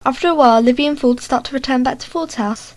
After a while, Livy and Ford start to return back to Ford's house.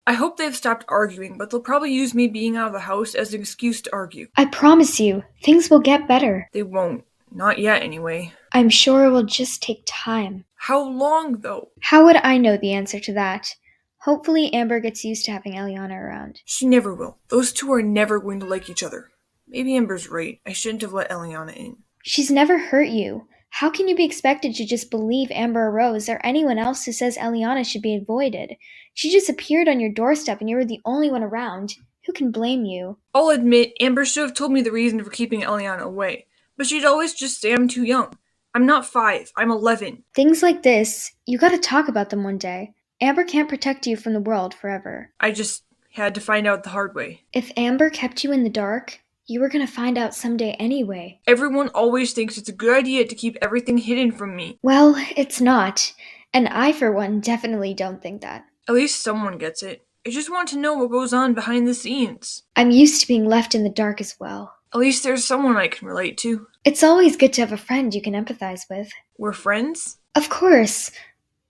I hope they've stopped arguing, but they'll probably use me being out of the house as an excuse to argue. I promise you, things will get better. They won't. Not yet, anyway. I'm sure it will just take time. How long, though? How would I know the answer to that? Hopefully Amber gets used to having Eliana around. She never will. Those two are never going to like each other. Maybe Amber's right. I shouldn't have let Eliana in. She's never hurt you. How can you be expected to just believe Amber or Rose or anyone else who says Eliana should be avoided? She just appeared on your doorstep and you were the only one around. Who can blame you? I'll admit, Amber should have told me the reason for keeping Eliana away. But she'd always just say I'm too young. I'm not 5, I'm 11. Things like this, you gotta talk about them one day. Amber can't protect you from the world forever. I just had to find out the hard way. If Amber kept you in the dark, you were gonna find out someday anyway. Everyone always thinks it's a good idea to keep everything hidden from me. Well, it's not. And I, for one, definitely don't think that. At least someone gets it. I just want to know what goes on behind the scenes. I'm used to being left in the dark as well. At least there's someone I can relate to. It's always good to have a friend you can empathize with. We're friends? Of course.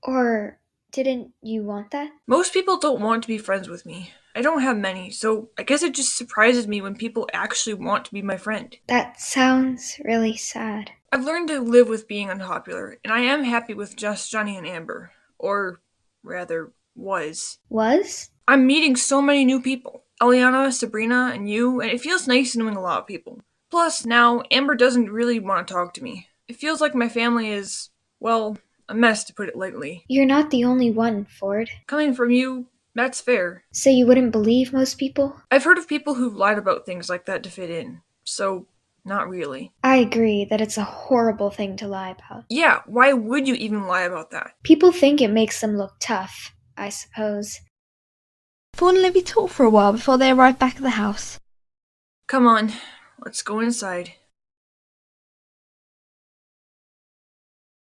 Or didn't you want that? Most people don't want to be friends with me. I don't have many, so I guess it just surprises me when people actually want to be my friend. That sounds really sad. I've learned to live with being unpopular, and I am happy with just Johnny and Amber. Or, rather, was. Was? I'm meeting so many new people. Eliana, Sabrina, and you, and it feels nice knowing a lot of people. Plus, now, Amber doesn't really want to talk to me. It feels like my family is, well, a mess to put it lightly. You're not the only one, Ford. Coming from you, that's fair. So you wouldn't believe most people? I've heard of people who've lied about things like that to fit in, so not really. I agree that it's a horrible thing to lie about. Yeah, why would you even lie about that? People think it makes them look tough, I suppose. Ford and Livy talk for a while before they arrive back at the house. Come on, let's go inside.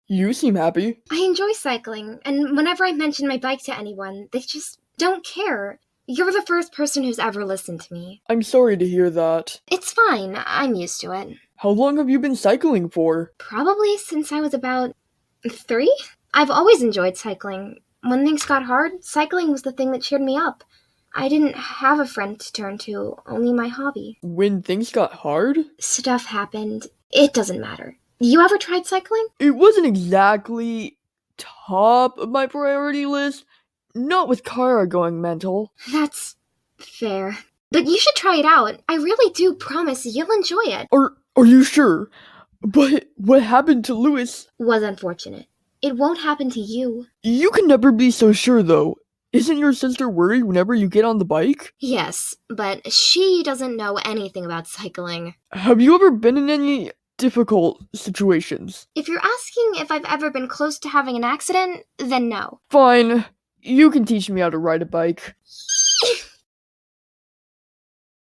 You seem happy. I enjoy cycling, and whenever I mention my bike to anyone, they just don't care. You're the first person who's ever listened to me. I'm sorry to hear that. It's fine, I'm used to it. How long have you been cycling for? Probably since I was about 3? I've always enjoyed cycling. When things got hard, cycling was the thing that cheered me up. I didn't have a friend to turn to, only my hobby. When things got hard? Stuff happened. It doesn't matter. You ever tried cycling? It wasn't exactly top of my priority list. Not with Kara going mental. That's fair. But you should try it out. I really do promise you'll enjoy it. Are you sure? But what happened to Lewis? Was unfortunate. It won't happen to you. You can never be so sure, though. Isn't your sister worried whenever you get on the bike? Yes, but she doesn't know anything about cycling. Have you ever been in any difficult situations? If you're asking if I've ever been close to having an accident, then no. Fine. You can teach me how to ride a bike.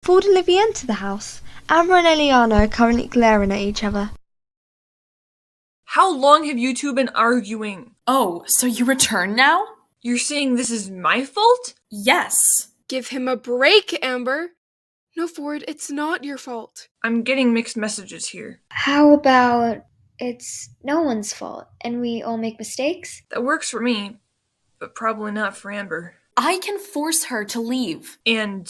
Ford and Livy enter the house. Amber and Eliana are currently glaring at each other. How long have you two been arguing? Oh, so you return now? You're saying this is my fault? Yes. Give him a break, Amber. No, Ford, it's not your fault. I'm getting mixed messages here. How about it's no one's fault and we all make mistakes? That works for me, but probably not for Amber. I can force her to leave. And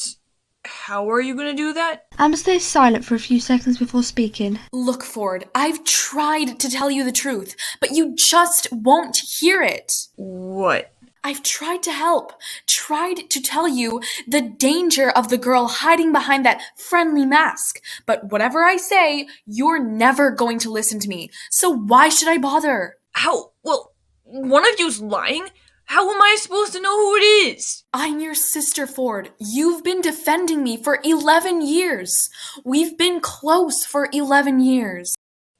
how are you gonna do that? Amber stays silent for a few seconds before speaking. Look, Ford, I've tried to tell you the truth, but you just won't hear it. What? I've tried to help, tried to tell you the danger of the girl hiding behind that friendly mask. But whatever I say, you're never going to listen to me. So why should I bother? How? Well, one of you's lying? How am I supposed to know who it is? I'm your sister, Ford. You've been defending me for 11 years. We've been close for 11 years.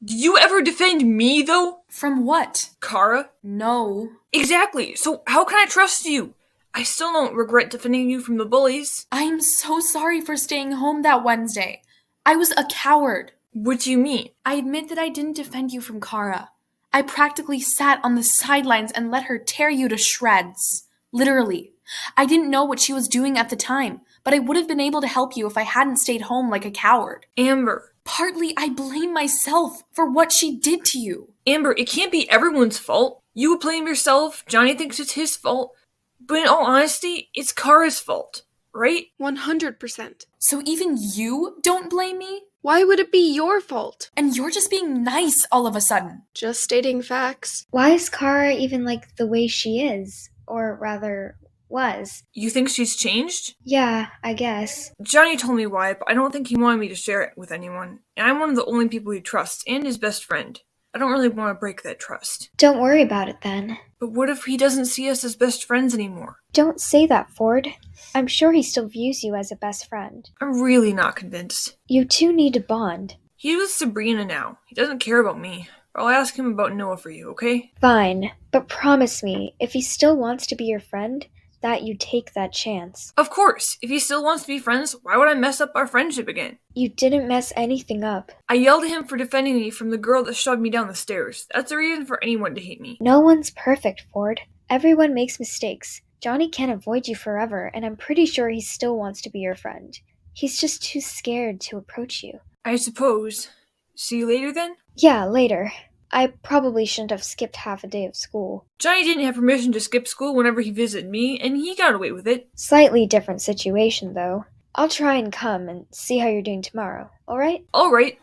Did you ever defend me, though? From what? Kara? No. Exactly, so how can I trust you? I still don't regret defending you from the bullies. I'm so sorry for staying home that Wednesday. I was a coward. What do you mean? I admit that I didn't defend you from Kara. I practically sat on the sidelines and let her tear you to shreds. Literally. I didn't know what she was doing at the time, but I would have been able to help you if I hadn't stayed home like a coward. Amber. Partly, I blame myself for what she did to you. Amber, it can't be everyone's fault. You would blame yourself, Johnny thinks it's his fault, but in all honesty, it's Kara's fault, right? 100%. So even you don't blame me? Why would it be your fault? And you're just being nice all of a sudden. Just stating facts. Why is Kara even like the way she is? Or rather, was? You think she's changed? Yeah, I guess. Johnny told me why, but I don't think he wanted me to share it with anyone, and I'm one of the only people he trusts, and his best friend. I don't really want to break that trust. Don't worry about it then. But what if he doesn't see us as best friends anymore? Don't say that, Ford. I'm sure he still views you as a best friend. I'm really not convinced. You two need to bond. He's with Sabrina now. He doesn't care about me. I'll ask him about Noah for you, okay? Fine, but promise me, if he still wants to be your friend, that you take that chance. Of course! If he still wants to be friends, why would I mess up our friendship again? You didn't mess anything up. I yelled at him for defending me from the girl that shoved me down the stairs. That's a reason for anyone to hate me. No one's perfect, Ford. Everyone makes mistakes. Johnny can't avoid you forever, and I'm pretty sure he still wants to be your friend. He's just too scared to approach you. I suppose. See you later then? Yeah, later. I probably shouldn't have skipped half a day of school. Johnny didn't have permission to skip school whenever he visited me, and he got away with it. Slightly different situation, though. I'll try and come and see how you're doing tomorrow, alright? Alright.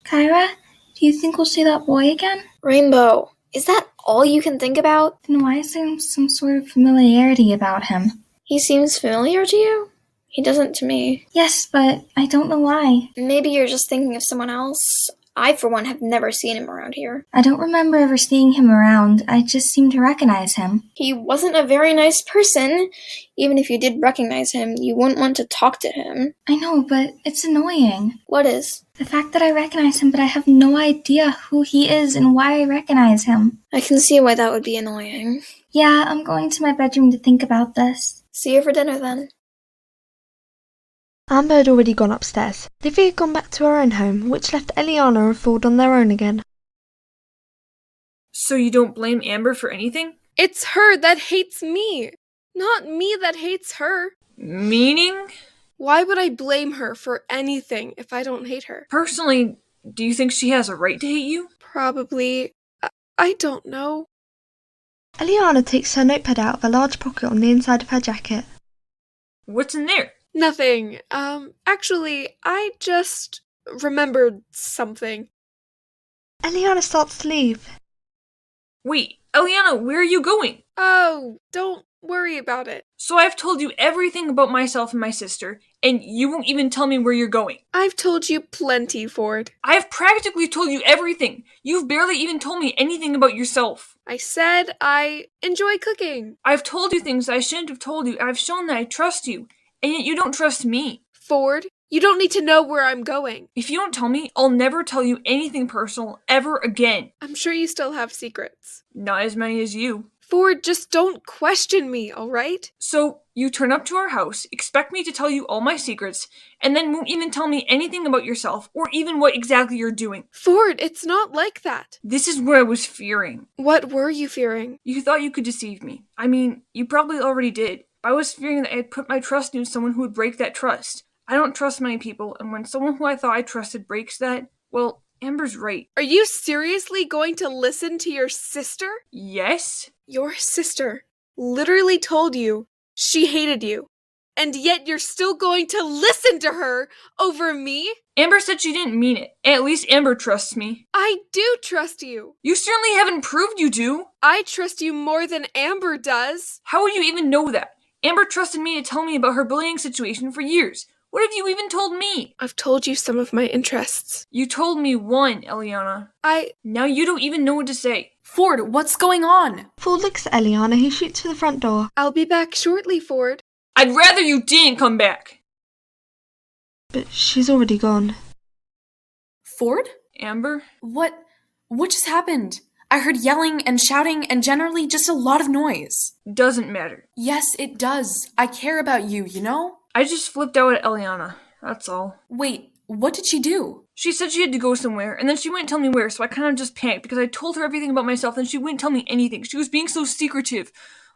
Kyra, do you think we'll see that boy again? Rainbow, is that all you can think about? Then why is there some sort of familiarity about him? He seems familiar to you? He doesn't to me. Yes, but I don't know why. Maybe you're just thinking of someone else. I, for one, have never seen him around here. I don't remember ever seeing him around. I just seem to recognize him. He wasn't a very nice person. Even if you did recognize him, you wouldn't want to talk to him. I know, but it's annoying. What is? The fact that I recognize him, but I have no idea who he is and why I recognize him. I can see why that would be annoying. Yeah, I'm going to my bedroom to think about this. See you for dinner then. Amber had already gone upstairs. Livy had gone back to her own home, which left Eliana and Ford on their own again. So you don't blame Amber for anything? It's her that hates me, not me that hates her. Meaning? Why would I blame her for anything if I don't hate her? Personally, do you think she has a right to hate you? Probably. I don't know. Eliana takes her notepad out of a large pocket on the inside of her jacket. What's in there? Nothing. Actually, I just remembered something. Eliana starts to leave. Wait, Eliana, where are you going? Oh, don't worry about it. So I've told you everything about myself and my sister, and you won't even tell me where you're going. I've told you plenty, Ford. I've practically told you everything. You've barely even told me anything about yourself. I said I enjoy cooking. I've told you things I shouldn't have told you. I've shown that I trust you, and yet you don't trust me. Ford, you don't need to know where I'm going. If you don't tell me, I'll never tell you anything personal ever again. I'm sure you still have secrets. Not as many as you. Ford, just don't question me, alright? So, you turn up to our house, expect me to tell you all my secrets, and then won't even tell me anything about yourself, or even what exactly you're doing. Ford, it's not like that. This is what I was fearing. What were you fearing? You thought you could deceive me. I mean, you probably already did. I was fearing that I'd put my trust in someone who would break that trust. I don't trust many people, and when someone who I thought I trusted breaks that, well, Amber's right. Are you seriously going to listen to your sister? Yes? Your sister literally told you she hated you, and yet you're still going to listen to her over me? Amber said she didn't mean it. At least Amber trusts me. I do trust you. You certainly haven't proved you do. I trust you more than Amber does. How would you even know that? Amber trusted me to tell me about her bullying situation for years. What have you even told me? I've told you some of my interests. You told me one, Eliana. I... Now you don't even know what to say. Ford, what's going on? Ford looks at Eliana, who shoots for the front door. I'll be back shortly, Ford. I'd rather you didn't come back. But she's already gone. Ford? Amber? What just happened? I heard yelling and shouting and generally just a lot of noise. Doesn't matter. Yes, it does. I care about you, you know? I just flipped out at Eliana. That's all. Wait, what did she do? She said she had to go somewhere, and then she wouldn't tell me where, so I kind of just panicked because I told her everything about myself and she wouldn't tell me anything. She was being so secretive.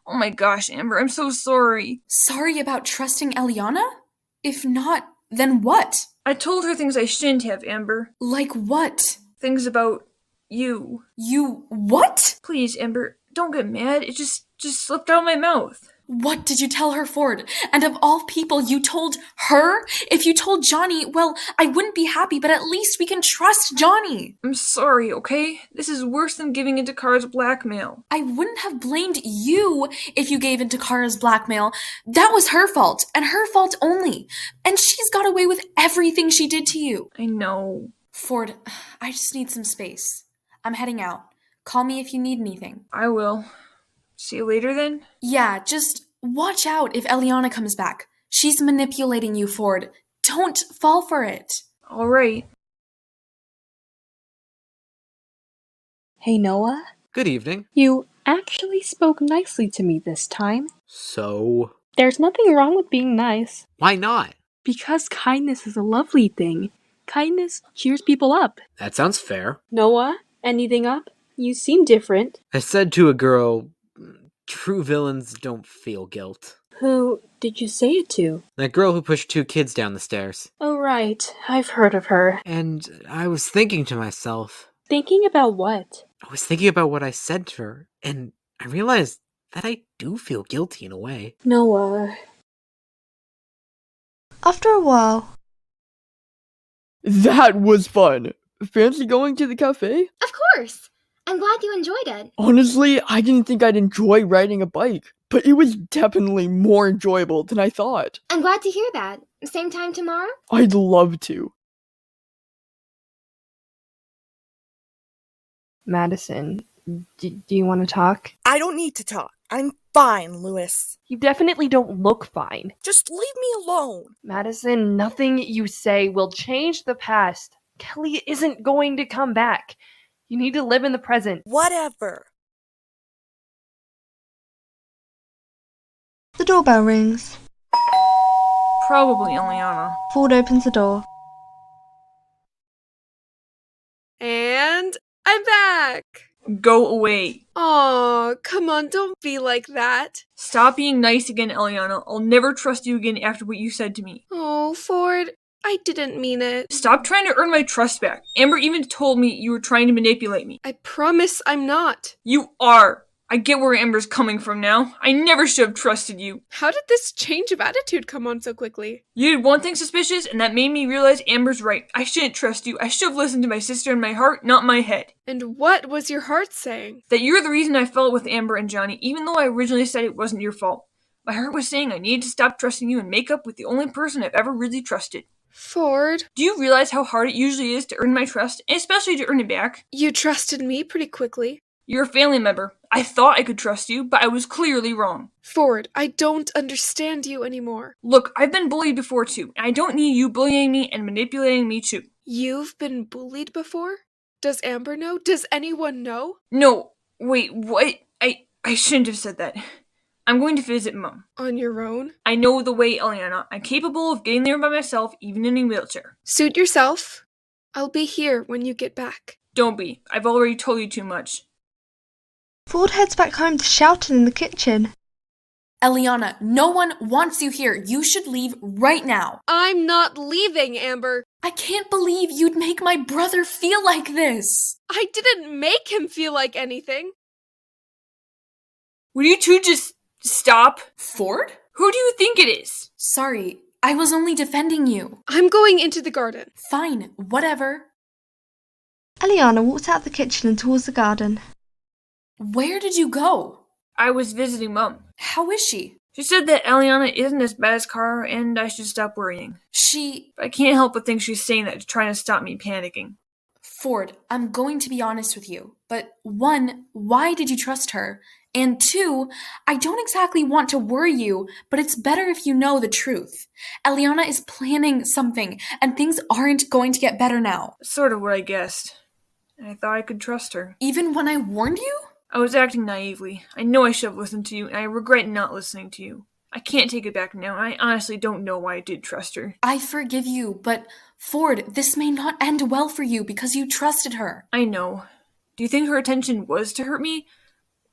Oh my gosh, Amber, I'm so sorry. Sorry about trusting Eliana? If not, then what? I told her things I shouldn't have, Amber. Like what? Things about You. You what? Please, Amber, don't get mad. It just slipped out of my mouth. What did you tell her, Ford? And of all people, you told her? If you told Johnny, well, I wouldn't be happy, but at least we can trust Johnny. I'm sorry, okay? This is worse than giving into Kara's blackmail. I wouldn't have blamed you if you gave into Kara's blackmail. That was her fault, and her fault only. And she's got away with everything she did to you. I know. Ford, I just need some space. I'm heading out. Call me if you need anything. I will. See you later then? Yeah, just watch out if Eliana comes back. She's manipulating you, Ford. Don't fall for it. All right. Hey, Noah. Good evening. You actually spoke nicely to me this time. So? There's nothing wrong with being nice. Why not? Because kindness is a lovely thing. Kindness cheers people up. That sounds fair. Noah, anything up? You seem different. I said to a girl, true villains don't feel guilt. Who did you say it to? That girl who pushed 2 kids down the stairs. Oh, right. I've heard of her. And I was thinking to myself... Thinking about what? I was thinking about what I said to her, and I realized that I do feel guilty in a way. Noah. After a while, That was fun. Fancy going to the cafe? Of course! I'm glad you enjoyed it. Honestly, I didn't think I'd enjoy riding a bike, but it was definitely more enjoyable than I thought. I'm glad to hear that. Same time tomorrow? I'd love to. Madison, do you want to talk? I don't need to talk. I'm fine, Lewis. You definitely don't look fine. Just leave me alone. Madison, nothing you say will change the past. Kelly isn't going to come back. You need to live in the present. Whatever. the doorbell rings. Probably Eliana. Ford opens the door. And I'm back. Go away. Aw, come on, don't be like that. Stop being nice again, Eliana. I'll never trust you again after what you said to me. Oh, Ford, I didn't mean it. Stop trying to earn my trust back. Amber even told me you were trying to manipulate me. I promise I'm not. You are. I get where Amber's coming from now. I never should have trusted you. How did this change of attitude come on so quickly? You did one thing suspicious, and that made me realize Amber's right. I shouldn't trust you. I should have listened to my sister and my heart, not my head. And what was your heart saying? That you're the reason I fell with Amber and Johnny, even though I originally said it wasn't your fault. My heart was saying I needed to stop trusting you and make up with the only person I've ever really trusted. Ford. Do you realize how hard it usually is to earn my trust, and especially to earn it back? You trusted me pretty quickly. You're a family member. I thought I could trust you, but I was clearly wrong. Ford, I don't understand you anymore. Look, I've been bullied before too, and I don't need you bullying me and manipulating me too. You've been bullied before? Does Amber know? Does anyone know? No, wait, what? I shouldn't have said that. I'm going to visit Mom. On your own? I know the way, Eliana. I'm capable of getting there by myself, even in a wheelchair. Suit yourself. I'll be here when you get back. Don't be. I've already told you too much. Ford heads back home to shouting in the kitchen. Eliana, no one wants you here. You should leave right now. I'm not leaving, Amber. I can't believe you'd make my brother feel like this. I didn't make him feel like anything. Will you two just stop? Ford? Who do you think it is? Sorry, I was only defending you. I'm going into the garden. Fine, whatever. Eliana walks out of the kitchen and towards the garden. Where did you go? I was visiting Mom. How is she? She said that Eliana isn't as bad as Kara and I should stop worrying. She... I can't help but think she's saying that to try to stop me panicking. Ford, I'm going to be honest with you, but 1, why did you trust her? And 2, I don't exactly want to worry you, but it's better if you know the truth. Eliana is planning something, and things aren't going to get better now. Sort of what I guessed. I thought I could trust her. Even when I warned you? I was acting naively. I know I should have listened to you, and I regret not listening to you. I can't take it back now, and I honestly don't know why I did trust her. I forgive you, but Ford, this may not end well for you because you trusted her. I know. Do you think her intention was to hurt me?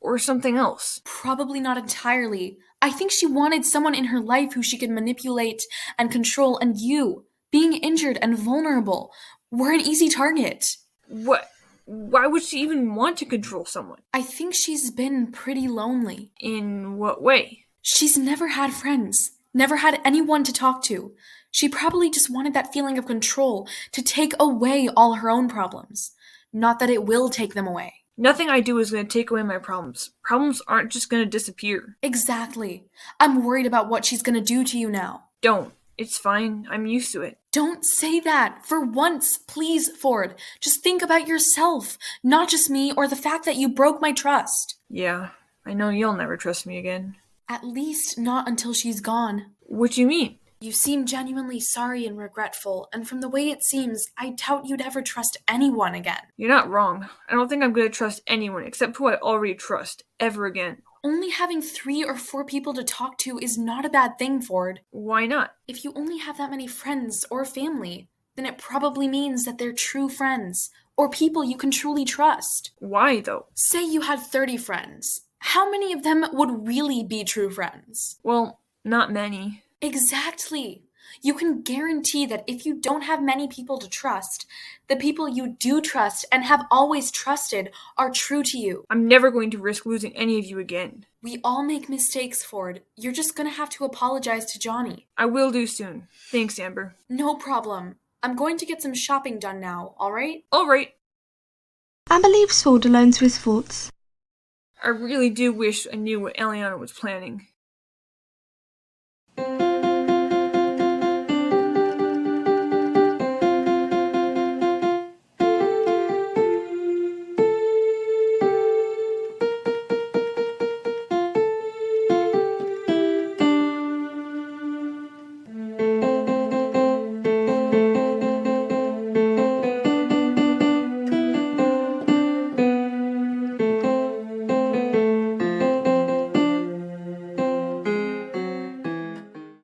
Or something else? Probably not entirely. I think she wanted someone in her life who she could manipulate and control, and you, being injured and vulnerable, were an easy target. What Why would she even want to control someone? I think she's been pretty lonely. In what way? She's never had friends, never had anyone to talk to. She probably just wanted that feeling of control to take away all her own problems. Not that it will take them away. Nothing I do is going to take away my problems. Problems aren't just going to disappear. Exactly. I'm worried about what she's going to do to you now. Don't. It's fine. I'm used to it. Don't say that. For once, please, Ford. Just think about yourself, not just me or the fact that you broke my trust. Yeah, I know you'll never trust me again. At least not until she's gone. What do you mean? You seem genuinely sorry and regretful, and from the way it seems, I doubt you'd ever trust anyone again. You're not wrong. I don't think I'm going to trust anyone except who I already trust, ever again. Only having 3 or 4 people to talk to is not a bad thing, Ford. Why not? If you only have that many friends or family, then it probably means that they're true friends, or people you can truly trust. Why, though? Say you had 30 friends. How many of them would really be true friends? Well, not many. Exactly. You can guarantee that if you don't have many people to trust, the people you do trust and have always trusted are true to you. I'm never going to risk losing any of you again. We all make mistakes, Ford. You're just gonna have to apologize to Johnny. I will do soon. Thanks, Amber. No problem. I'm going to get some shopping done now, alright? Alright. Amber leaves Ford alone to his thoughts. I really do wish I knew what Eliana was planning.